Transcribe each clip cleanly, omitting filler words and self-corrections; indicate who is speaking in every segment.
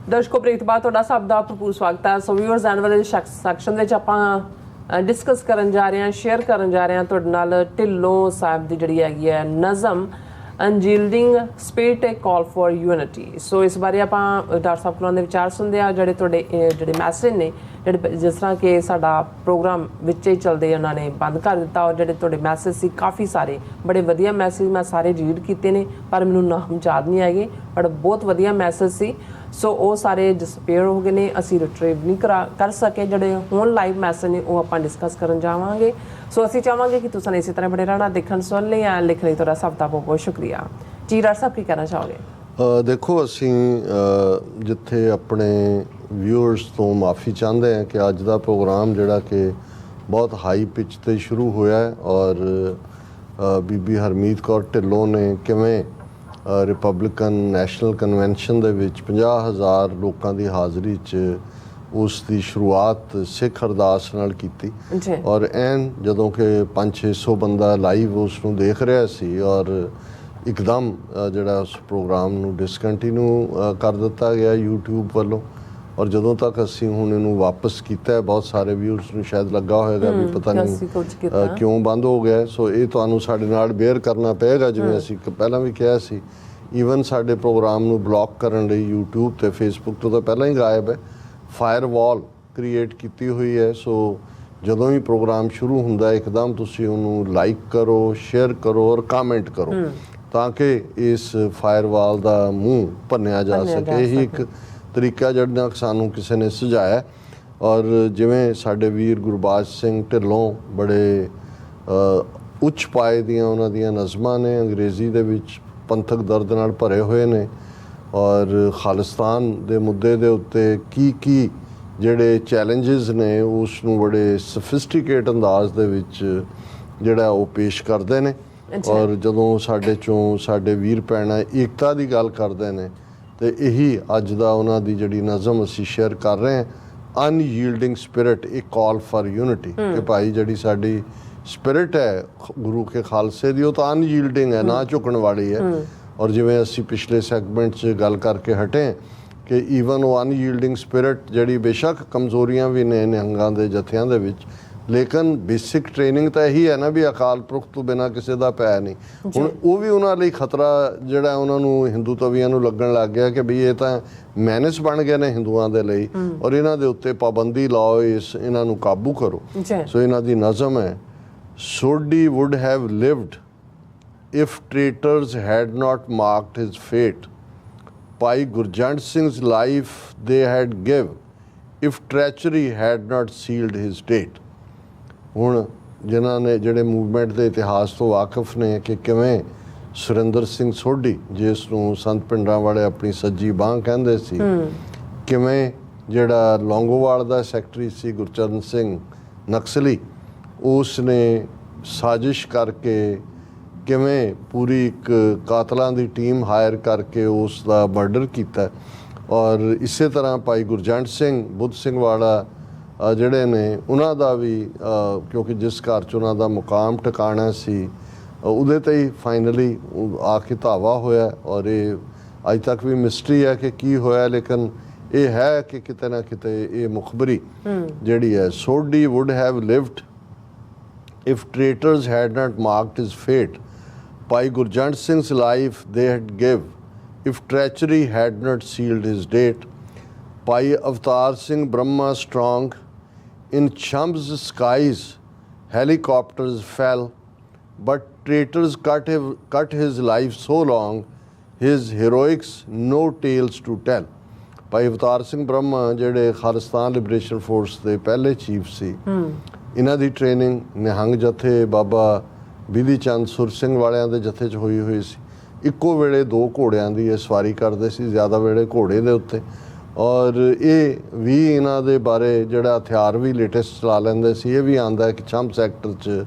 Speaker 1: ਦਰਸ਼ਕੋ break ਤੋਂ ਬਾਅਦ ਤੁਹਾਡਾ ਸਭ ਦਾ ਭਰਪੂਰ ਸਵਾਗਤ ਹੈ। ਸੋ ਵਿਊਅਰਸ ਐਂਡ ਵਾਲੇ ਸੈਕਸ਼ਨ ਵਿੱਚ ਆਪਾਂ ਡਿਸਕਸ ਕਰਨ ਜਾ ਰਹੇ ਹਾਂ, ਸ਼ੇਅਰ ਕਰਨ ਜਾ ਰਹੇ ਹਾਂ ਤੁਹਾਡੇ ਨਾਲ ਢਿੱਲੋਂ ਸਾਹਿਬ ਦੀ ਜਿਹੜੀ ਹੈਗੀ ਹੈ ਨਜ਼ਮ unyielding spirit a call for unity. So ਇਸ ਬਾਰੇ ਆਪਾਂ ਡਾਕਟਰ ਸਾਹਿਬ ਕੋਲੋਂ ਦੇ ਵਿਚਾਰ ਸੁਣਦੇ ਆ, ਜਿਹੜੇ ਤੁਹਾਡੇ ਜਿਹੜੇ ਮੈਸੇਜ ਨੇ, ਜਿਹੜੇ ਜਿਸ ਤਰ੍ਹਾਂ ਕਿ ਸਾਡਾ ਪ੍ਰੋਗਰਾਮ ਵਿੱਚ ਹੀ ਚੱਲਦੇ ਉਹਨਾਂ ਨੇ ਬੰਦ ਕਰ ਦਿੱਤਾ, ਔਰ ਜਿਹੜੇ ਤੁਹਾਡੇ ਮੈਸੇਜ ਸੀ ਕਾਫੀ ਸਾਰੇ ਬੜੇ ਵਧੀਆ ਮੈਸੇਜ ਮੈਂ ਸਾਰੇ ਰੀਡ ਕੀਤੇ ਨੇ, ਪਰ ਮੈਨੂੰ ਨਾਮ ਯਾਦ ਨਹੀਂ ਹੈਗੇ, ਬਟ ਬਹੁਤ ਵਧੀਆ ਮੈਸੇਜ ਸੀ। ਸੋ ਉਹ ਸਾਰੇ ਡਿਸਪੇਅਰ ਹੋ ਗਏ ਨੇ, ਅਸੀਂ ਰਿਟਰੀਵ ਨਹੀਂ ਕਰ ਸਕੇ। ਜਿਹੜੇ ਹੁਣ ਲਾਈਵ ਮੈਸੇਜ ਨੇ ਉਹ ਆਪਾਂ ਡਿਸਕਸ ਕਰਨ ਜਾਵਾਂਗੇ। ਸੋ ਅਸੀਂ ਚਾਹਾਂਗੇ ਕਿ ਤੁਸੀਂ ਇਸੇ ਤਰ੍ਹਾਂ ਬੜੇ ਰਹਿਣਾ, ਦੇਖਣ ਸੁਣ ਲਈ ਜਾਂ ਲਿਖ ਲਈ। ਤੁਹਾਡਾ ਸਭ ਦਾ ਬਹੁਤ ਬਹੁਤ ਸ਼ੁਕਰੀਆ ਜੀ। ਡਾਕਟਰ ਸਾਹਿਬ ਕੀ ਕਹਿਣਾ ਚਾਹੋਗੇ?
Speaker 2: ਦੇਖੋ, ਅਸੀਂ ਜਿੱਥੇ ਆਪਣੇ ਵਿਊਅਰਸ ਤੋਂ ਮਾਫੀ ਚਾਹੁੰਦੇ ਹਾਂ ਕਿ ਅੱਜ ਦਾ ਪ੍ਰੋਗਰਾਮ ਜਿਹੜਾ ਕਿ ਬਹੁਤ ਹਾਈ ਪਿਚ 'ਤੇ ਸ਼ੁਰੂ ਹੋਇਆ ਹੈ, ਔਰ ਬੀਬੀ ਹਰਮੀਤ ਕੌਰ ਢਿੱਲੋਂ ਨੇ ਕਿਵੇਂ ਰਿਪਬਲਿਕਨ ਨੈਸ਼ਨਲ ਕਨਵੈਨਸ਼ਨ ਦੇ ਵਿੱਚ 50,000 ਲੋਕਾਂ ਦੀ ਹਾਜ਼ਰੀ 'ਚ ਉਸ ਦੀ ਸ਼ੁਰੂਆਤ ਸਿੱਖ ਅਰਦਾਸ ਨਾਲ ਕੀਤੀ, ਔਰ ਐਨ ਜਦੋਂ ਕਿ 500-600 ਬੰਦਾ ਲਾਈਵ ਉਸ ਨੂੰ ਦੇਖ ਰਿਹਾ ਸੀ, ਔਰ ਇੱਕਦਮ ਜਿਹੜਾ ਉਸ ਪ੍ਰੋਗਰਾਮ ਨੂੰ ਡਿਸਕੰਟੀਨਿਊ ਕਰ ਦਿੱਤਾ ਗਿਆ YouTube ਵੱਲੋਂ। ਔਰ ਜਦੋਂ ਤੱਕ ਅਸੀਂ ਹੁਣ ਇਹਨੂੰ ਵਾਪਸ ਕੀਤਾ, ਬਹੁਤ ਸਾਰੇ ਵਿਊਅਰਸ ਨੂੰ ਸ਼ਾਇਦ ਲੱਗਾ ਹੋਏਗਾ ਵੀ ਪਤਾ ਨਹੀਂ ਕਿਉਂ ਬੰਦ ਹੋ ਗਿਆ। ਸੋ ਇਹ ਤੁਹਾਨੂੰ ਸਾਡੇ ਨਾਲ ਬੇਅਰ ਕਰਨਾ ਪਏਗਾ। ਜਿਵੇਂ ਅਸੀਂ ਪਹਿਲਾਂ ਵੀ ਕਿਹਾ ਸੀ, ਈਵਨ ਸਾਡੇ ਪ੍ਰੋਗਰਾਮ ਨੂੰ ਬਲੌਕ ਕਰਨ ਲਈ YouTube ਤੇ Facebook ਤੋਂ ਤਾਂ ਪਹਿਲਾਂ ਹੀ ਗਾਇਬ ਹੈ, ਫਾਇਰਵਾਲ ਕ੍ਰੀਏਟ ਕੀਤੀ ਹੋਈ ਹੈ। ਸੋ ਜਦੋਂ ਵੀ ਪ੍ਰੋਗਰਾਮ ਸ਼ੁਰੂ ਹੁੰਦਾ ਇੱਕਦਮ ਤੁਸੀਂ ਉਹਨੂੰ ਲਾਈਕ ਕਰੋ, ਸ਼ੇਅਰ ਕਰੋ ਔਰ ਕਮੈਂਟ ਕਰੋ, ਤਾਂ ਕਿ ਇਸ ਫਾਇਰਵਾਲ ਦਾ ਮੂੰਹ ਭੰਨਿਆ ਜਾ ਸਕੇ। ਇਹੀ ਇੱਕ ਤਰੀਕਾ ਜਿਹੜਾ ਸਾਨੂੰ ਕਿਸੇ ਨੇ ਸੁਝਾਇਆ। ਔਰ ਜਿਵੇਂ ਸਾਡੇ ਵੀਰ ਗੁਰਬਾਜ ਸਿੰਘ ਢਿੱਲੋਂ ਬੜੇ ਉੱਚ ਪਾਏ ਦੀਆਂ ਉਹਨਾਂ ਦੀਆਂ ਨਜ਼ਮਾਂ ਨੇ, ਅੰਗਰੇਜ਼ੀ ਦੇ ਵਿੱਚ ਪੰਥਕ ਦਰਦ ਨਾਲ ਭਰੇ ਹੋਏ ਨੇ, ਔਰ ਖਾਲਿਸਤਾਨ ਦੇ ਮੁੱਦੇ ਦੇ ਉੱਤੇ ਕੀ ਜਿਹੜੇ ਚੈਲੰਜਸ ਨੇ ਉਸ ਨੂੰ ਬੜੇ ਸਫਿਸਟੀਕੇਟ ਅੰਦਾਜ਼ ਦੇ ਵਿੱਚ ਜਿਹੜਾ ਉਹ ਪੇਸ਼ ਕਰਦੇ ਨੇ। ਔਰ ਜਦੋਂ ਸਾਡੇ ਚੋਂ ਸਾਡੇ ਵੀਰ ਭੈਣਾਂ ਏਕਤਾ ਦੀ ਗੱਲ ਕਰਦੇ ਨੇ, ਤੇ ਇਹੀ ਅੱਜ ਦਾ ਉਹਨਾਂ ਦੀ ਜਿਹੜੀ ਨਜ਼ਮ ਅਸੀਂ ਸ਼ੇਅਰ ਕਰ ਰਹੇ ਹਾਂ, unyielding spirit a call for unity, ਕਿ ਭਾਈ ਜਿਹੜੀ ਸਾਡੀ ਸਪਿਰਿਟ ਹੈ ਗੁਰੂ ਕੇ ਖਾਲਸੇ ਦੀ, ਉਹ ਤਾਂ ਅਨਯੀਲਡਿੰਗ ਹੈ, ਨਾ ਝੁਕਣ ਵਾਲੀ ਹੈ। ਔਰ ਜਿਵੇਂ ਅਸੀਂ ਪਿਛਲੇ ਸੈਗਮੈਂਟ 'ਚ ਗੱਲ ਕਰਕੇ ਹਟੇ ਕਿ ਈਵਨ ਉਹ ਅਨਯੀਲਡਿੰਗ ਸਪਿਰਿਟ ਜਿਹੜੀ ਬੇਸ਼ੱਕ ਕਮਜ਼ੋਰੀਆਂ ਵੀ ਨੇ ਨਿਹੰਗਾਂ ਦੇ ਜਥਿਆਂ ਦੇ ਵਿੱਚ, ਲੇਕਿਨ ਬੇਸਿਕ ਟ੍ਰੇਨਿੰਗ ਤਾਂ ਇਹੀ ਹੈ ਨਾ ਵੀ ਅਕਾਲ ਪੁਰਖ ਤੋਂ ਬਿਨਾਂ ਕਿਸੇ ਦਾ ਪੈ ਨਹੀਂ। ਹੁਣ ਉਹ ਵੀ ਉਹਨਾਂ ਲਈ ਖਤਰਾ ਜਿਹੜਾ ਉਹਨਾਂ ਨੂੰ ਹਿੰਦੂ ਤਵੀਆਂ ਨੂੰ ਲੱਗਣ ਲੱਗ ਗਿਆ ਕਿ ਵੀ ਇਹ ਤਾਂ ਮੈਨੇਸ ਬਣ ਗਏ ਨੇ ਹਿੰਦੂਆਂ ਦੇ ਲਈ, ਔਰ ਇਹਨਾਂ ਦੇ ਉੱਤੇ ਪਾਬੰਦੀ ਲਾਓ, ਇਹਨਾਂ ਨੂੰ ਕਾਬੂ ਕਰੋ। ਸੋ ਇਹਨਾਂ ਦੀ ਨਜ਼ਮ ਹੈ, Sodhi would have lived if traitors had not marked his fate, Bhai Gurjant ਸਿੰਘ's life they had give if treachery had not sealed his date। ਹੁਣ ਜਿਨ੍ਹਾਂ ਨੇ ਜਿਹੜੇ ਮੂਵਮੈਂਟ ਦੇ ਇਤਿਹਾਸ ਤੋਂ ਵਾਕਿਫ ਨੇ ਕਿ ਕਿਵੇਂ ਸੁਰਿੰਦਰ ਸਿੰਘ ਸੋਢੀ, ਜਿਸ ਨੂੰ ਸੰਤ ਪਿੰਡਰਾਂ ਵਾਲੇ ਆਪਣੀ ਸੱਜੀ ਬਾਂਹ ਕਹਿੰਦੇ ਸੀ, ਕਿਵੇਂ ਜਿਹੜਾ ਲੌਂਗੋਵਾਲ ਦਾ ਸੈਕਟਰੀ ਸੀ ਗੁਰਚਰਨ ਸਿੰਘ ਨਕਸਲੀ, ਉਸ ਨੇ ਸਾਜ਼ਿਸ਼ ਕਰਕੇ ਕਿਵੇਂ ਪੂਰੀ ਇੱਕ ਕਾਤਲਾਂ ਦੀ ਟੀਮ ਹਾਇਰ ਕਰਕੇ ਉਸ ਦਾ ਮਰਡਰ ਕੀਤਾ। ਔਰ ਇਸੇ ਤਰ੍ਹਾਂ ਭਾਈ ਗੁਰਜੰਟ ਸਿੰਘ ਬੁੱਧ ਸਿੰਘ ਵਾਲਾ ਜਿਹੜੇ ਨੇ ਉਹਨਾਂ ਦਾ ਵੀ, ਕਿਉਂਕਿ ਜਿਸ ਘਰ 'ਚ ਉਹਨਾਂ ਦਾ ਮੁਕਾਮ ਟਿਕਾਣਾ ਸੀ ਉਹਦੇ 'ਤੇ ਹੀ ਫਾਈਨਲੀ ਆ ਕੇ ਧਾਵਾ ਹੋਇਆ। ਔਰ ਇਹ ਅੱਜ ਤੱਕ ਵੀ ਮਿਸਟਰੀ ਹੈ ਕਿ ਕੀ ਹੋਇਆ, ਲੇਕਿਨ ਇਹ ਹੈ ਕਿ ਕਿਤੇ ਨਾ ਕਿਤੇ ਇਹ ਮੁਖਬਰੀ ਜਿਹੜੀ ਹੈ, Sodhi would have lived if traitors had not marked his fate, Bhai Gurjant ਸਿੰਘ's life they had give if treachery had not sealed his date, Bhai Avtar Singh Brahma strong in chum's skies helicopters fell, but traitors cut his life so long his heroics no tales to tell। ਭਾਈ ਅਵਤਾਰ ਸਿੰਘ ਬ੍ਰਹਮਾ ਜਿਹੜੇ Khalistan liberation force ਦੇ ਪਹਿਲੇ chief ਸੀ, ਇਹਨਾਂ ਦੀ training Nihang ਜਥੇ ਬਾਬਾ ਬਿਧੀ ਚੰਦ ਸੁਰ ਸਿੰਘ ਵਾਲਿਆਂ ਦੇ ਜਥੇ 'ਚ ਹੋਈ ਸੀ। ਇੱਕੋ ਵੇਲੇ 2 ਘੋੜਿਆਂ ਦੀ ਇਹ ਸਵਾਰੀ ਕਰਦੇ ਸੀ, ਜ਼ਿਆਦਾ ਵੇਲੇ ਘੋੜੇ ਦੇ ਉੱਤੇ। ਔਰ ਇਹ ਵੀ ਇਹਨਾਂ ਦੇ ਬਾਰੇ ਜਿਹੜਾ ਹਥਿਆਰ ਵੀ ਲੇਟੈਸਟ ਚਲਾ ਲੈਂਦੇ ਸੀ। ਇਹ ਵੀ ਆਉਂਦਾ ਕਿ ਛੰਮ ਸੈਕਟਰ 'ਚ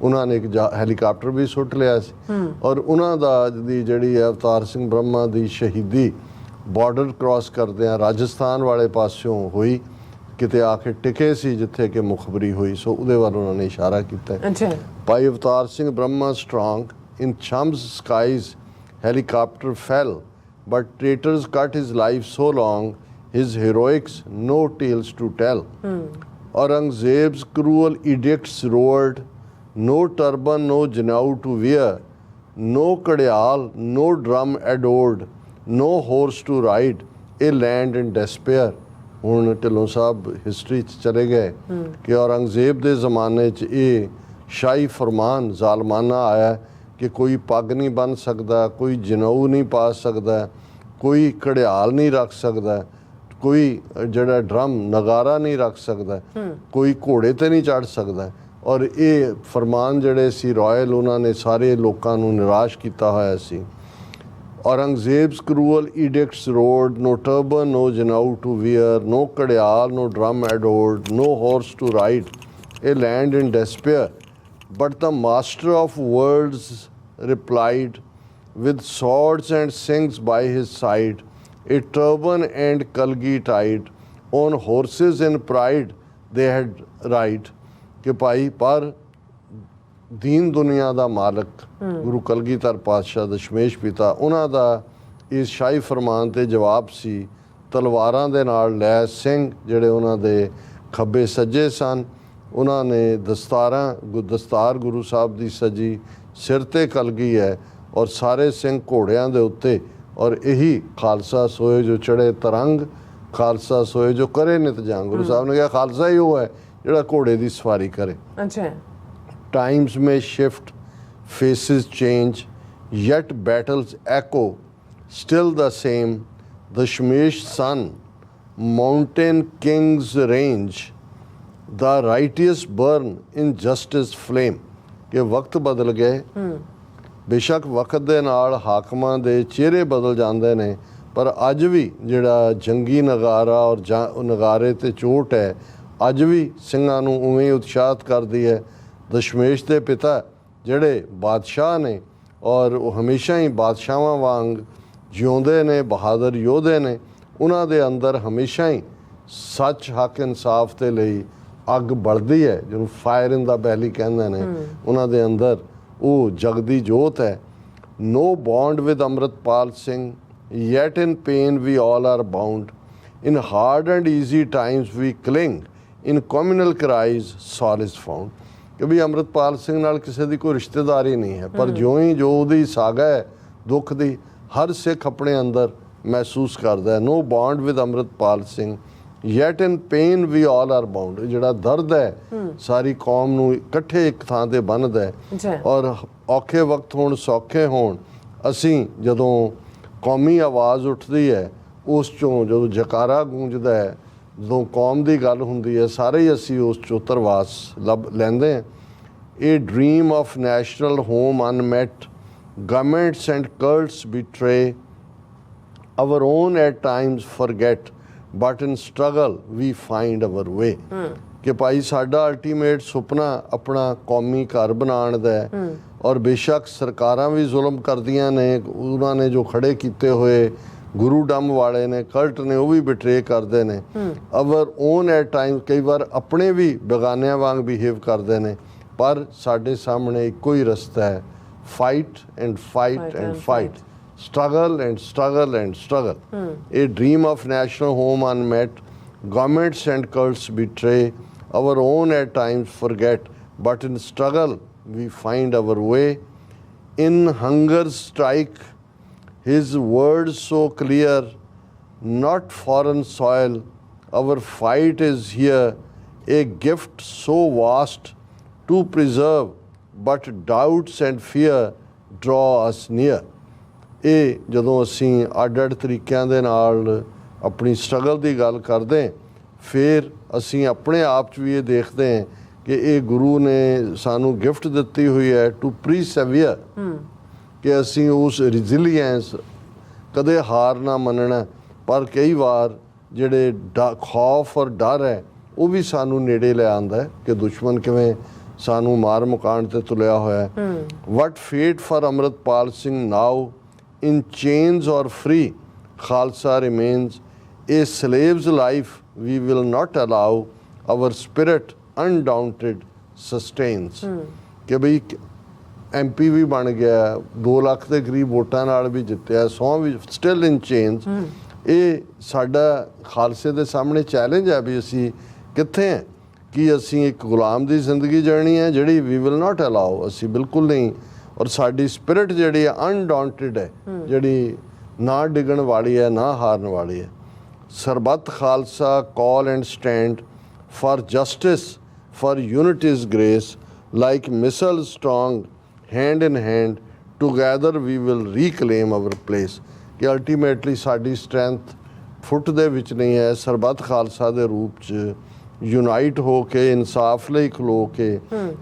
Speaker 2: ਉਹਨਾਂ ਨੇ ਇੱਕ ਹੈਲੀਕਾਪਟਰ ਵੀ ਸੁੱਟ ਲਿਆ ਸੀ। ਔਰ ਉਹਨਾਂ ਦਾ ਦੀ ਜਿਹੜੀ ਹੈ ਅਵਤਾਰ ਸਿੰਘ ਬ੍ਰਹਮਾ ਦੀ ਸ਼ਹੀਦੀ ਬਾਰਡਰ ਕ੍ਰਾਸ ਕਰਦਿਆਂ ਰਾਜਸਥਾਨ ਵਾਲੇ ਪਾਸਿਓਂ ਹੋਈ, ਕਿਤੇ ਆ ਕੇ ਟਿਕੇ ਸੀ ਜਿੱਥੇ ਕਿ ਮੁਖਬਰੀ ਹੋਈ। ਸੋ ਉਹਦੇ ਵੱਲ ਉਹਨਾਂ ਨੇ ਇਸ਼ਾਰਾ ਕੀਤਾ। Bhai Avtar Singh Brahma strong in chums skies helicopter fell, but traitors cut his life so long his heroics no tales to tell. Aurangzeb's cruel edicts roared, no turban, no janau to wear, no kadial, no drum adored, no horse to ride, a land in despair. ਹੁਣ ਢਿੱਲੋਂ ਸਾਹਿਬ history 'ਚ ਚਲੇ ਗਏ ਕਿ ਔਰੰਗਜ਼ੇਬ ਦੇ ਜ਼ਮਾਨੇ 'ਚ ਇਹ ਸ਼ਾਹੀ ਫਰਮਾਨ ਜ਼ਾਲਮਾਨਾ ਆਇਆ ਕਿ ਕੋਈ ਪੱਗ ਨਹੀਂ ਬੰਨ੍ਹ ਸਕਦਾ, ਕੋਈ ਜਨਊ ਨਹੀਂ ਪਾ ਸਕਦਾ, ਕੋਈ ਘੜਿਆਲ ਨਹੀਂ ਰੱਖ ਸਕਦਾ, ਕੋਈ ਜਿਹੜਾ ਡਰਮ ਨਗਾਰਾ ਨਹੀਂ ਰੱਖ ਸਕਦਾ, ਕੋਈ ਘੋੜੇ ਤੇ ਨਹੀਂ ਚੜ੍ਹ ਸਕਦਾ। ਔਰ ਇਹ ਫਰਮਾਨ ਜਿਹੜੇ ਸੀ ਰਾਇਲ, ਉਹਨਾਂ ਨੇ ਸਾਰੇ ਲੋਕਾਂ ਨੂੰ ਨਿਰਾਸ਼ ਕੀਤਾ ਹੋਇਆ ਸੀ। Aurangzeb's cruel edicts roared, no turban, no janau to wear, no kadial, no drum adored, no horse to ride, a land in despair. But the master of words replied, with swords and sings by his side, a turban and kalgi tied, on horses in pride they had ride. ਕਿ ਭਾਈ ਪਰ ਦੀਨ ਦੁਨੀਆ ਦਾ ਮਾਲਕ ਗੁਰੂ ਕਲਗੀਧਰ ਪਾਤਸ਼ਾਹ ਦਸ਼ਮੇਸ਼ ਪਿਤਾ, ਉਹਨਾਂ ਦਾ ਇਸ ਸ਼ਾਹੀ ਫਰਮਾਨ 'ਤੇ ਜਵਾਬ ਸੀ। ਤਲਵਾਰਾਂ ਦੇ ਨਾਲ ਲੈਸ ਸਿੰਘ ਜਿਹੜੇ ਉਹਨਾਂ ਦੇ ਖੱਬੇ ਸੱਜੇ ਸਨ, ਉਹਨਾਂ ਨੇ ਦਸਤਾਰ ਗੁਰੂ ਸਾਹਿਬ ਦੀ ਸਜੀ, ਸਿਰ 'ਤੇ ਕਲਗੀ ਹੈ ਔਰ ਸਾਰੇ ਸਿੰਘ ਘੋੜਿਆਂ ਦੇ ਉੱਤੇ। ਔਰ ਇਹੀ ਖਾਲਸਾ ਸੋਏ ਜੋ ਚੜ੍ਹੇ ਤਰੰਗ, ਖਾਲਸਾ ਸੋਏ ਜੋ ਕਰੇ ਨਿਤ ਜੰਗ। ਗੁਰੂ ਸਾਹਿਬ ਨੇ ਕਿਹਾ ਖਾਲਸਾ ਹੀ ਉਹ ਹੈ ਜਿਹੜਾ ਘੋੜੇ ਦੀ ਸਵਾਰੀ ਕਰੇ।
Speaker 1: ਅੱਛਾ।
Speaker 2: Times may shift, faces change, yet battles echo, still the same. Dashmesh sun, mountain kings range, the righteous burn in justice flame. ਕਿ ਵਕਤ ਬਦਲ ਗਏ, ਬੇਸ਼ੱਕ ਵਕਤ ਦੇ ਨਾਲ ਹਾਕਮਾਂ ਦੇ ਚਿਹਰੇ ਬਦਲ ਜਾਂਦੇ ਨੇ, ਪਰ ਅੱਜ ਵੀ ਜਿਹੜਾ ਜੰਗੀ ਨਗਾਰਾ ਔਰ ਨਗਾਰੇ 'ਤੇ ਚੋਟ ਹੈ, ਅੱਜ ਵੀ ਸਿੰਘਾਂ ਨੂੰ ਉਵੇਂ ਹੀ ਉਤਸ਼ਾਹਿਤ ਕਰਦੀ ਹੈ। ਦਸ਼ਮੇਸ਼ ਦੇ ਪਿਤਾ ਜਿਹੜੇ ਬਾਦਸ਼ਾਹ ਨੇ ਔਰ ਉਹ ਹਮੇਸ਼ਾ ਹੀ ਬਾਦਸ਼ਾਹਾਂ ਵਾਂਗ ਜਿਉਂਦੇ ਨੇ, ਬਹਾਦਰ ਯੋਧੇ ਨੇ, ਉਹਨਾਂ ਦੇ ਅੰਦਰ ਹਮੇਸ਼ਾ ਹੀ ਸੱਚ, ਹੱਕ, ਇਨਸਾਫ ਦੇ ਲਈ ਅੱਗ ਬਲਦੀ ਹੈ, ਜਿਹਨੂੰ ਫਾਇਰ ਇਨ ਦਾ ਬੈਲੀ ਕਹਿੰਦੇ ਨੇ। ਉਹਨਾਂ ਦੇ ਅੰਦਰ ਉਹ ਜਗਦੀ ਜੋਤ ਹੈ। No bond with Amritpal Singh, yet in pain we all are bound, in hard and easy times we cling, in communal crises solace found. ਕਿ ਵੀ ਅੰਮ੍ਰਿਤਪਾਲ ਸਿੰਘ ਨਾਲ ਕਿਸੇ ਦੀ ਕੋਈ ਰਿਸ਼ਤੇਦਾਰੀ ਨਹੀਂ ਹੈ, ਪਰ ਜਿਉਂ ਹੀ ਜੋ ਉਹਦੀ ਸਾਗਾ ਹੈ ਦੁੱਖ ਦੀ, ਹਰ ਸਿੱਖ ਆਪਣੇ ਅੰਦਰ ਮਹਿਸੂਸ ਕਰਦਾ ਹੈ। No bond with Amritpal Singh, yet in pain we all are bound. ਜਿਹੜਾ ਦਰਦ ਹੈ ਸਾਰੀ ਕੌਮ ਨੂੰ ਇਕੱਠੇ ਇੱਕ ਥਾਂ 'ਤੇ ਬੰਨ੍ਹਦਾ ਹੈ। ਔਰ ਔਖੇ ਵਕਤ ਹੋਣ ਸੌਖੇ ਹੋਣ, ਅਸੀਂ ਜਦੋਂ ਕੌਮੀ ਆਵਾਜ਼ ਉੱਠਦੀ ਹੈ, ਉਸ 'ਚੋਂ ਜਦੋਂ ਜਕਾਰਾ ਗੂੰਜਦਾ ਹੈ, ਜਦੋਂ ਕੌਮ ਦੀ ਗੱਲ ਹੁੰਦੀ ਹੈ, ਸਾਰੇ ਹੀ ਅਸੀਂ ਉਸ 'ਚੋਂ ਤਰਵਾਸ ਲੱਭ ਲੈਂਦੇ ਹਾਂ। ਇਹ dream of national home unmet, governments and cults betray, our own at times forget, but in struggle we find our way. ਕਿ ਭਾਈ ਸਾਡਾ ਅਲਟੀਮੇਟ ਸੁਪਨਾ ਆਪਣਾ ਕੌਮੀ ਘਰ ਬਣਾਉਣ ਦਾ ਹੈ। ਔਰ ਬੇਸ਼ੱਕ ਸਰਕਾਰਾਂ ਵੀ ਜ਼ੁਲਮ ਕਰਦੀਆਂ ਨੇ, ਉਹਨਾਂ ਨੇ ਜੋ ਖੜੇ ਕੀਤੇ ਹੋਏ ਗੁਰੂ ਡੰਮ ਵਾਲੇ ਨੇ, ਕਲਟ ਨੇ, ਉਹ ਵੀ ਬਿਟਰੇ ਕਰਦੇ ਨੇ। ਅਵਰ ਓਨ ਐਟ ਟਾਈਮ, ਕਈ ਵਾਰ ਆਪਣੇ ਵੀ ਬੇਗਾਨਿਆਂ ਵਾਂਗ ਬਿਹੇਵ ਕਰਦੇ ਨੇ, ਪਰ ਸਾਡੇ ਸਾਹਮਣੇ ਇੱਕੋ ਹੀ ਰਸਤਾ ਹੈ, fight and fight and fight, struggle and struggle and struggle. ਇਹ dream of national home unmet, governments and cults betray, our own at times forget, but in struggle we find our way. In hunger strike his words so clear, not foreign soil, our fight is here, a gift so vast to preserve, but doubts and fear draw us near. ਇਹ ਜਦੋਂ ਅਸੀਂ ਅੱਡ-ਅੱਡ ਤਰੀਕਿਆਂ ਦੇ ਨਾਲ ਆਪਣੀ struggle ਦੀ ਗੱਲ ਕਰਦੇ, ਫਿਰ ਅਸੀਂ ਆਪਣੇ ਆਪ 'ਚ ਵੀ ਇਹ ਦੇਖਦੇ ਹਾਂ ਕਿ ਇਹ ਗੁਰੂ ਨੇ ਸਾਨੂੰ ਗਿਫਟ ਦਿੱਤੀ ਹੋਈ ਹੈ ਟੂ ਪ੍ਰੀਸੇਵੀਅਰ, ਕਿ ਅਸੀਂ ਉਸ ਰਿਜ਼ਿਲੀਐਂਸ, ਕਦੇ ਹਾਰ ਨਾ ਮੰਨਣਾ। ਪਰ ਕਈ ਵਾਰ ਜਿਹੜੇ ਖੌਫ ਔਰ ਡਰ ਹੈ, ਉਹ ਵੀ ਸਾਨੂੰ ਨੇੜੇ ਲੈ ਆਉਂਦਾ ਹੈ ਕਿ ਦੁਸ਼ਮਣ ਕਿਵੇਂ ਸਾਨੂੰ ਮਾਰ ਮੁਕਾਉਣ 'ਤੇ ਤੁਲਿਆ ਹੋਇਆ ਹੈ। What fate for Amritpal Singh now, in chains or free, Khalsa remains, a slave's life we will not allow, our spirit undaunted sustains। ਕਿ ਬਈ MP ਵੀ ਬਣ ਗਿਆ, 2 ਲੱਖ ਦੇ ਕਰੀਬ ਵੋਟਾਂ ਨਾਲ ਵੀ ਜਿੱਤਿਆ, 100 ਵੀ ਸਟਿਲ ਇਨ ਚੇਂਜ, ਇਹ ਸਾਡਾ ਖਾਲਸੇ ਦੇ ਸਾਹਮਣੇ ਚੈਲੰਜ ਹੈ ਵੀ ਅਸੀਂ ਕਿੱਥੇ ਹਾਂ। ਕਿ ਅਸੀਂ ਇੱਕ ਗੁਲਾਮ ਦੀ ਜ਼ਿੰਦਗੀ ਜੀਣੀ ਹੈ ਜਿਹੜੀ ਵੀ ਵਿਲ ਨਾਟ ਅਲਾਓ, ਅਸੀਂ ਬਿਲਕੁਲ ਨਹੀਂ। ਔਰ ਸਾਡੀ ਸਪਿਰਿਟ ਜਿਹੜੀ ਹੈ ਅਨਡਾਉਂਟਡ ਹੈ, ਜਿਹੜੀ ਨਾ ਡਿੱਗਣ ਵਾਲੀ ਹੈ, ਨਾ ਹਾਰਨ ਵਾਲੀ ਹੈ। Sarbat Khalsa call and stand for justice for unity's grace like misl strong hand in hand together we will reclaim our place. ਕਿ ਅਲਟੀਮੇਟਲੀ ਸਾਡੀ ਸਟਰੈਂਥ ਫੁੱਟ ਦੇ ਵਿੱਚ ਨਹੀਂ ਹੈ, ਸਰਬੱਤ ਖਾਲਸਾ ਦੇ ਰੂਪ 'ਚ ਯੂਨਾਈਟ ਹੋ ਕੇ ਇਨਸਾਫ ਲਈ ਖਲੋ ਕੇ,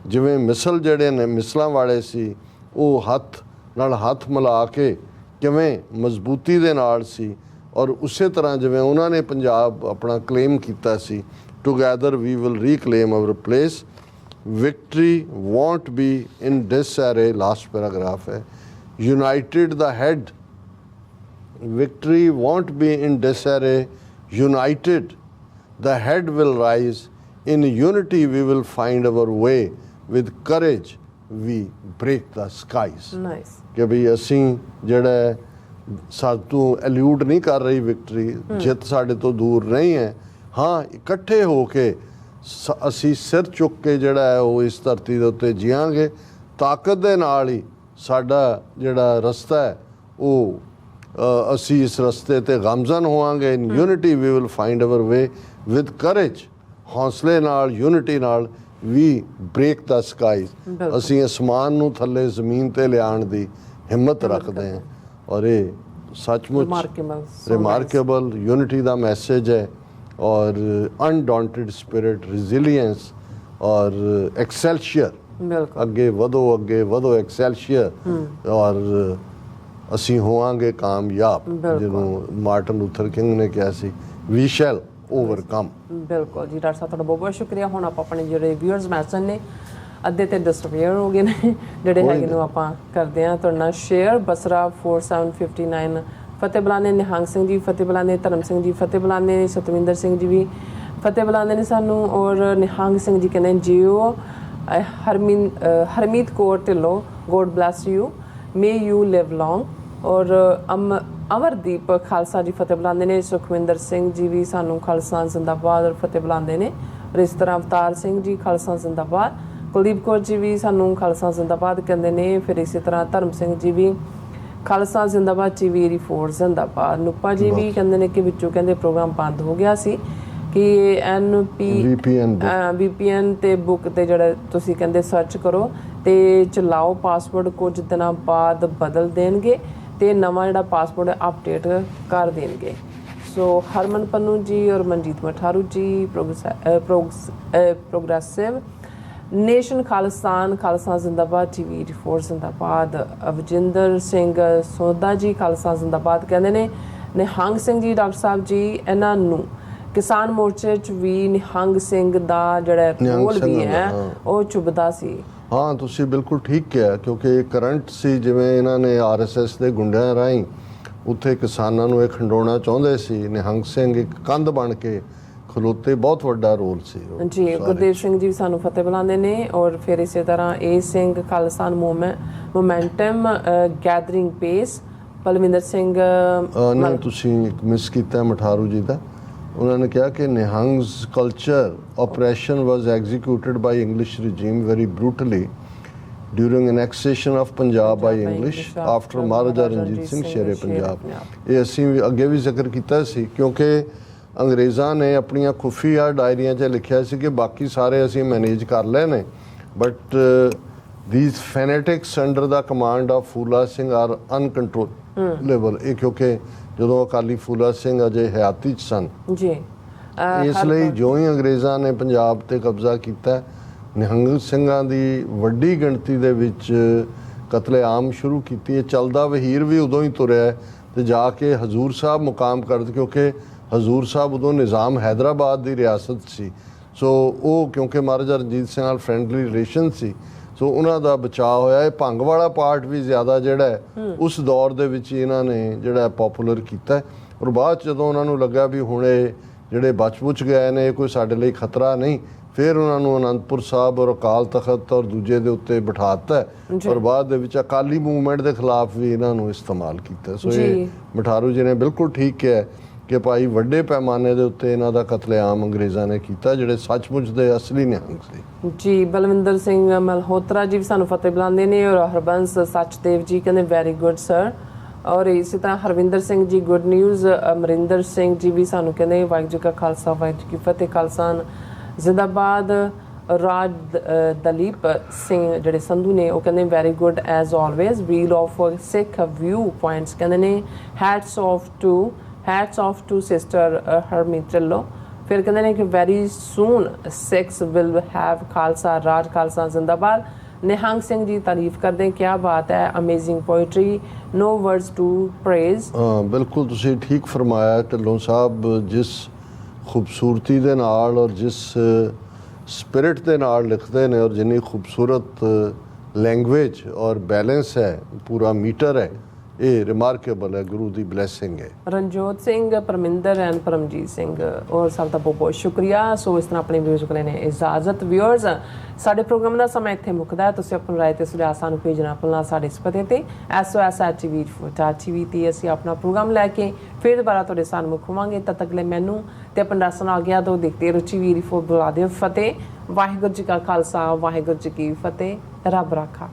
Speaker 2: ਜਿਵੇਂ ਮਿਸਲ ਜਿਹੜੇ ਨੇ ਮਿਸਲਾਂ ਵਾਲੇ ਸੀ ਉਹ ਹੱਥ ਨਾਲ ਹੱਥ ਮਿਲਾ ਕੇ ਕਿਵੇਂ ਮਜ਼ਬੂਤੀ ਦੇ ਨਾਲ ਸੀ, ਔਰ ਉਸੇ ਤਰ੍ਹਾਂ ਜਿਵੇਂ ਉਹਨਾਂ ਨੇ ਪੰਜਾਬ ਆਪਣਾ ਕਲੇਮ ਕੀਤਾ ਸੀ, together we will reclaim our place. Victory won't be in disarray, last paragraph ਹੈ, ਯੂਨਾਈਟਿਡ ਦਾ head, victory won't be in disarray, united the head will rise, in unity we will find our way, with courage we break the skies।
Speaker 1: Nice.
Speaker 2: ਕਿ ਵੀ ਅਸੀਂ ਜਿਹੜਾ ਸਾਤੋਂ ਐਲਿਊਡ ਨਹੀਂ ਕਰ ਰਹੀ victory, ਜਿੱਤ ਸਾਡੇ ਤੋਂ ਦੂਰ ਨਹੀਂ ਹੈ। ਹਾਂ, ਇਕੱਠੇ ਹੋ ਕੇ ਅਸੀਂ ਸਿਰ ਚੁੱਕ ਕੇ ਜਿਹੜਾ ਹੈ ਉਹ ਇਸ ਧਰਤੀ ਦੇ ਉੱਤੇ ਜੀਵਾਂਗੇ। ਤਾਕਤ ਦੇ ਨਾਲ ਹੀ ਸਾਡਾ ਜਿਹੜਾ ਰਸਤਾ ਹੈ ਉਹ ਅਸੀਂ ਇਸ ਰਸਤੇ ਤੇ ਗਮਜ਼ਨ ਹੋਵਾਂਗੇ। In unity we will find our way, with courage, ਹੌਸਲੇ ਨਾਲ, ਯੂਨਿਟੀ ਨਾਲ ਵੀ ਬ੍ਰੇਕ ਦਾ ਸਕਾਈਜ਼। ਅਸੀਂ ਅਸਮਾਨ ਨੂੰ ਥੱਲੇ ਜ਼ਮੀਨ ਤੇ ਲਿਆਉਣ ਦੀ ਹਿੰਮਤ ਰੱਖਦੇ ਹਾਂ। ਔਰ ਇਹ ਸੱਚਮੁੱਚ ਰਿਮਾਰਕੇਬਲ ਯੂਨਿਟੀ ਦਾ ਮੈਸੇਜ ਹੈ, ਔਰ ਅਨਡਾਉਂਟਡ ਸਪਿਰਿਟ, ਰੈਜ਼ਿਲੀਅੰਸ ਔਰ ਐਕਸੈਲਸ਼ੀਅਰ। ਅੱਗੇ ਵਧੋ ਐਕਸੈਲਸ਼ੀਅਰ, ਔਰ ਅਸੀਂ ਹੋਵਾਂਗੇ ਕਾਮਯਾਬ। ਜਿਹਨੂੰ ਮਾਰਟਨ ਲੂਥਰ ਕਿੰਗ ਨੇ ਕਿਹਾ ਸੀ, ਵੀ ਸ਼ੈਲ ਓਵਰਕਮ।
Speaker 1: ਬਿਲਕੁਲ ਜੀ ਡਾਕਟਰ ਸਾਹਿਬ, ਤੁਹਾਡਾ ਬਹੁਤ ਬਹੁਤ ਸ਼ੁਕਰੀਆ। ਹੁਣ ਆਪਾਂ ਆਪਣੇ ਜਿਹੜੇ ਵਿਊਅਰਸ ਮੈਸੇਜ ਨੇ ਅੱਧੇ ਤੇ ਡਿਸਟਰਬੇਅਰ ਹੋ ਗਏ ਨੇ, ਜਿਹੜੇ ਹੈਗੇ ਨੂੰ ਆਪਾਂ ਕਰਦੇ ਹਾਂ ਤੁਹਾਡੇ ਨਾਲ ਸ਼ੇਅਰ। ਬਸਰਾ 4759 ਫਤਿਹ ਬੁਲਾਉਂਦੇ, ਨਿਹੰਗ ਸਿੰਘ ਜੀ ਫਤਿਹ ਬੁਲਾਉਂਦੇ, ਧਰਮ ਸਿੰਘ ਜੀ ਫਤਿਹ ਬੁਲਾਉਂਦੇ, ਸਤਵਿੰਦਰ ਸਿੰਘ ਜੀ ਵੀ ਫਤਿਹ ਬੁਲਾਉਂਦੇ ਨੇ ਸਾਨੂੰ। ਔਰ ਨਿਹੰਗ ਸਿੰਘ ਜੀ ਕਹਿੰਦੇ ਜੀਓ। Harmeet Kaur Dhillon, God bless you, may you live long. ਔਰ ਅਮਰਦੀਪ ਖਾਲਸਾ ਜੀ ਫਤਿਹ ਬੁਲਾਉਂਦੇ ਨੇ। ਸੁਖਵਿੰਦਰ ਸਿੰਘ ਜੀ ਵੀ ਸਾਨੂੰ ਖਾਲਸਾ ਜ਼ਿੰਦਾਬਾਦ ਔਰ ਫਤਿਹ ਬੁਲਾਉਂਦੇ ਨੇ। ਔਰ ਇਸ ਤਰ੍ਹਾਂ ਅਵਤਾਰ ਸਿੰਘ ਜੀ ਖਾਲਸਾ ਜ਼ਿੰਦਾਬਾਦ। ਕੁਲਦੀਪ ਕੌਰ ਜੀ ਵੀ ਸਾਨੂੰ ਖਾਲਸਾ ਜ਼ਿੰਦਾਬਾਦ ਕਹਿੰਦੇ ਨੇ। ਫਿਰ ਇਸੇ ਤਰ੍ਹਾਂ ਧਰਮ ਸਿੰਘ ਜੀ ਵੀ ਖਾਲਸਾ ਜ਼ਿੰਦਾਬਾਦ, ਚੀਵੀਰੀ ਫੋਰਸ ਜ਼ਿੰਦਾਬਾਦ। ਨੂਪਾ ਜੀ ਵੀ ਕਹਿੰਦੇ ਨੇ ਕਿ ਵਿੱਚੋਂ ਕਹਿੰਦੇ ਪ੍ਰੋਗਰਾਮ ਬੰਦ ਹੋ ਗਿਆ ਸੀ ਕਿ VPN ਤੇ ਬੁੱਕ ਤੇ ਜਿਹੜਾ ਤੁਸੀਂ ਕਹਿੰਦੇ ਸਰਚ ਕਰੋ ਤੇ ਚਲਾਓ ਪਾਸਵਰਡ, ਕੁਝ ਦਿਨਾਂ ਬਾਅਦ ਬਦਲ ਦੇਣਗੇ ਤੇ ਨਵਾਂ ਜਿਹੜਾ ਪਾਸਵਰਡ ਅਪਡੇਟ ਕਰ ਦੇਣਗੇ। ਸੋ ਹਰਮਨ ਪੰਨੂ ਜੀ ਔਰ ਮਨਜੀਤ ਮਠਾਰੂ ਜੀ, ਪ੍ਰੋਗਰੈਸਿਵ ਨੇਸ਼ਨ ਖਾਲਿਸਤਾਨ, ਖਾਲਸਾ ਜ਼ਿੰਦਾਬਾਦ, ਟੀਵੀ ਫੋਰਸ ਜ਼ਿੰਦਾਬਾਦ। ਅਵਜਿੰਦਰ ਸਿੰਘ ਸੋਦਾ ਜੀ ਖਾਲਸਾ ਜ਼ਿੰਦਾਬਾਦ ਕਹਿੰਦੇ ਨੇ। ਨਿਹੰਗ ਸਿੰਘ ਜੀ ਡਾਕਟਰ ਸਾਹਿਬ ਜੀ, ਇਹਨਾਂ ਨੂੰ ਕਿਸਾਨ ਮੋਰਚੇ 'ਚ ਵੀ ਨਿਹੰਗ ਸਿੰਘ ਦਾ ਜਿਹੜਾ ਰੋਲ ਵੀ ਹੈ ਉਹ ਚੁੱਭਦਾ ਸੀ।
Speaker 2: ਹਾਂ, ਤੁਸੀਂ ਬਿਲਕੁਲ ਠੀਕ ਕਿਹਾ, ਕਿਉਂਕਿ ਕਰੰਟ ਸੀ ਜਿਵੇਂ ਇਹਨਾਂ ਨੇ RSS ਦੇ ਗੁੰਡਿਆਂ ਰਾਹੀਂ ਉੱਥੇ ਕਿਸਾਨਾਂ ਨੂੰ ਇਹ ਖੰਡਾਉਣਾ ਚਾਹੁੰਦੇ ਸੀ। ਨਿਹੰਗ ਸਿੰਘ ਇੱਕ ਕੰਧ ਬਣ ਕੇ ਖਲੋਤੇ, ਬਹੁਤ ਵੱਡਾ ਰੋਲ ਸੀ
Speaker 1: ਜੀ। ਗੁਰਦੇਵ ਸਿੰਘ ਜੀ ਸਾਨੂੰ ਫਤਿਹ ਬੁਲਾਉਂਦੇ ਨੇ। ਔਰ ਫਿਰ ਇਸੇ ਤਰ੍ਹਾਂ ਏ ਸਿੰਘ ਖਾਲਸਾਨ ਮੋਮੈਂਟਮ ਗੈਦਰਿੰਗ ਪੇਸ। ਪਲਵਿੰਦਰ ਸਿੰਘ
Speaker 2: ਨੇ ਤੁਸੀਂ ਇੱਕ ਮਿਸ ਕੀਤਾ ਮਠਾਰੂ ਜੀ ਦਾ। ਉਹਨਾਂ ਨੇ ਕਿਹਾ ਕਿ ਨਿਹੰਗ's culture operation was executed by English regime very brutally during annexation of Punjab by English after Maharaja Ranjit Singh ਸ਼ੇਰੇ ਪੰਜਾਬ। ਇਹ ਅਸੀਂ ਵੀ ਅੱਗੇ ਵੀ ਜ਼ਿਕਰ ਕੀਤਾ ਸੀ, ਕਿਉਂਕਿ ਅੰਗਰੇਜ਼ਾਂ ਨੇ ਆਪਣੀਆਂ ਖੁਫੀਆ ਡਾਇਰੀਆਂ 'ਚ ਲਿਖਿਆ ਸੀ ਕਿ ਬਾਕੀ ਸਾਰੇ ਅਸੀਂ ਮੈਨੇਜ ਕਰ ਲਏ ਨੇ, but these fanatics under the command of Phula Singh are uncontrollable। ਇਹ ਕਿਉਂਕਿ ਜਦੋਂ ਅਕਾਲੀ ਫੂਲਾ ਸਿੰਘ ਅਜੇ ਹਯਾਤੀ 'ਚ ਸਨ
Speaker 1: ਜੀ,
Speaker 2: ਇਸ ਲਈ ਜੋ ਹੀ ਅੰਗਰੇਜ਼ਾਂ ਨੇ ਪੰਜਾਬ ਤੇ ਕਬਜ਼ਾ ਕੀਤਾ, ਨਿਹੰਗ ਸਿੰਘਾਂ ਦੀ ਵੱਡੀ ਗਿਣਤੀ ਦੇ ਵਿੱਚ ਕਤਲੇਆਮ ਸ਼ੁਰੂ ਕੀਤੀ। ਇਹ ਚੱਲਦਾ ਵਹੀਰ ਵੀ ਉਦੋਂ ਹੀ ਤੁਰਿਆ ਤੇ ਜਾ ਕੇ ਹਜ਼ੂਰ ਸਾਹਿਬ ਮੁਕਾਮ ਕਰਦੇ, ਕਿਉਂਕਿ ਹਜ਼ੂਰ ਸਾਹਿਬ ਉਦੋਂ ਨਿਜ਼ਾਮ ਹੈਦਰਾਬਾਦ ਦੀ ਰਿਆਸਤ ਸੀ। ਸੋ ਉਹ ਕਿਉਂਕਿ ਮਹਾਰਾਜਾ ਰਣਜੀਤ ਸਿੰਘ ਨਾਲ ਫਰੈਂਡਲੀ ਰਿਲੇਸ਼ਨ ਸੀ, ਸੋ ਉਹਨਾਂ ਦਾ ਬਚਾਅ ਹੋਇਆ। ਇਹ ਭੰਗ ਵਾਲਾ ਪਾਰਟ ਵੀ ਜ਼ਿਆਦਾ ਜਿਹੜਾ ਉਸ ਦੌਰ ਦੇ ਵਿੱਚ ਇਹਨਾਂ ਨੇ ਜਿਹੜਾ ਪੋਪੂਲਰ ਕੀਤਾ। ਔਰ ਬਾਅਦ 'ਚ ਜਦੋਂ ਉਹਨਾਂ ਨੂੰ ਲੱਗਾ ਵੀ ਹੁਣ ਇਹ ਜਿਹੜੇ ਬਚ ਗਏ ਨੇ, ਕੋਈ ਸਾਡੇ ਲਈ ਖਤਰਾ ਨਹੀਂ, ਫਿਰ ਉਹਨਾਂ ਨੂੰ ਅਨੰਦਪੁਰ ਸਾਹਿਬ ਔਰ ਅਕਾਲ ਤਖਤ ਔਰ ਦੂਜੇ ਦੇ ਉੱਤੇ ਬਿਠਾ ਦਿੱਤਾ। ਔਰ ਬਾਅਦ ਦੇ ਵਿੱਚ ਅਕਾਲੀ ਮੂਵਮੈਂਟ ਦੇ ਖਿਲਾਫ ਵੀ ਇਹਨਾਂ ਨੂੰ ਇਸਤੇਮਾਲ ਕੀਤਾ। ਸੋ ਇਹ ਮਠਾਰੂ ਜੀ ਨੇ ਬਿਲਕੁਲ ਠੀਕ ਕਿਹਾ ਕਿ ਭਾਈ ਵੱਡੇ ਪੈਮਾਨੇ ਦੇ ਉੱਤੇ ਇਹਨਾਂ ਦਾ ਕਤਲੇਆਮ ਅੰਗਰੇਜ਼ਾਂ ਨੇ ਕੀਤਾ, ਜਿਹੜੇ ਸੱਚਮੁੱਚ ਦੇ ਅਸਲੀ ਨਿਹੰਗ ਸੀ।
Speaker 1: ਜੀ ਬਲਵਿੰਦਰ ਸਿੰਘ ਮਲਹੋਤਰਾ ਜੀ ਵੀ ਸਾਨੂੰ ਫਤਿਹ ਬੁਲਾਉਂਦੇ ਨੇ, ਔਰ ਹਰਬੰਸ ਸਚਦੇਵ ਜੀ ਕਹਿੰਦੇ ਵੈਰੀ ਗੁੱਡ ਸਰ। ਔਰ ਇਸੇ ਤਰ੍ਹਾਂ ਹਰਵਿੰਦਰ ਸਿੰਘ ਜੀ ਗੁੱਡ ਨਿਊਜ਼। ਅਮਰਿੰਦਰ ਸਿੰਘ ਜੀ ਵੀ ਸਾਨੂੰ ਕਹਿੰਦੇ ਵਾਹਿਗੁਰੂ ਜੀ ਕਾ ਖਾਲਸਾ ਵਾਹਿਗੁਰੂ ਜੀ ਕੀ ਫਤਿਹ, ਖਾਲਸਾ ਜ਼ਿੰਦਾਬਾਦ। ਰਾਜ ਦਲੀਪ ਸਿੰਘ ਜਿਹੜੇ ਸੰਧੂ ਨੇ ਉਹ ਕਹਿੰਦੇ very good as always, reel of Sikh viewpoints ਕਹਿੰਦੇ ਨੇ hats off to sister Harmeet Dhillon. ਫਿਰ ਕਹਿੰਦੇ ਨੇ ਕਿ very soon Sikhs will have Khalsa Raj, Khalsa ਜ਼ਿੰਦਾਬਾਦ। ਨਿਹੰਗ ਸਿੰਘ ਜੀ ਤਾਰੀਫ ਕਰਦੇ, ਕਿਆ ਬਾਤ ਹੈ, amazing poetry, no words to praise.
Speaker 2: ਬਿਲਕੁਲ ਤੁਸੀਂ ਠੀਕ ਫਰਮਾਇਆ। ਢਿੱਲੋਂ ਸਾਹਿਬ ਜਿਸ ਖੂਬਸੂਰਤੀ ਦੇ ਨਾਲ ਔਰ ਜਿਸ ਸਪਿਰਿਟ ਦੇ ਨਾਲ ਲਿਖਦੇ ਨੇ, ਔਰ ਜਿੰਨੀ ਖੂਬਸੂਰਤ ਲੈਂਗੁਏਜ ਔਰ ਬੈਲੈਂਸ ਹੈ, ਪੂਰਾ ਮੀਟਰ ਹੈ, ਇਹ ਰਿਮਾਰਕੇਬਲ ਹੈ, ਗੁਰੂ ਦੀ ਬਲੇਸਿੰਗ ਹੈ।
Speaker 1: ਰਣਜੋਤ ਸਿੰਘ, ਪਰਮਿੰਦਰ ਐਂਡ ਪਰਮਜੀਤ ਸਿੰਘ, ਔਰ ਸਭ ਦਾ ਬਹੁਤ ਬਹੁਤ ਸ਼ੁਕਰੀਆ। ਸੋ ਇਸ ਤਰ੍ਹਾਂ ਆਪਣੇ ਵਿਊਜ਼ ਕੋਲ ਨੇ ਇਜਾਜ਼ਤ। ਵਿਊਅਰਸ, ਸਾਡੇ ਪ੍ਰੋਗਰਾਮ ਦਾ ਸਮਾਂ ਇੱਥੇ ਮੁੱਕਦਾ ਹੈ। ਤੁਸੀਂ ਆਪਣੀ ਰਾਏ ਤੇ ਸੁਝਾਅ ਸਾਨੂੰ ਭੇਜਣਾ ਭੁੱਲਣਾ ਸਾਡੇ ਇਸ ਪਤੇ ਤੇ SOS@TV ਤੇ ਅਸੀਂ ਆਪਣਾ ਪ੍ਰੋਗਰਾਮ ਲੈ ਕੇ ਫਿਰ ਦੁਬਾਰਾ ਤੁਹਾਡੇ ਸਾਹਮਣੇ ਹੋਵਾਂਗੇ। ਤਦ ਤੱਕ ਲਈ ਮੈਨੂੰ ਤੇ ਆਪਣਾ ਰਸਨਾ ਆ ਗਿਆ ਤੋਂ ਦੇਖਦੇ ਰੁਚੀ ਵੀਰ ਬੁਲਾ ਦਿਓ। ਫਤਿਹ। ਵਾਹਿਗੁਰੂ ਜੀ ਕਾ ਖਾਲਸਾ, ਵਾਹਿਗੁਰੂ ਜੀ ਕੀ ਫਤਿਹ। ਰੱਬ ਰਾਖਾ।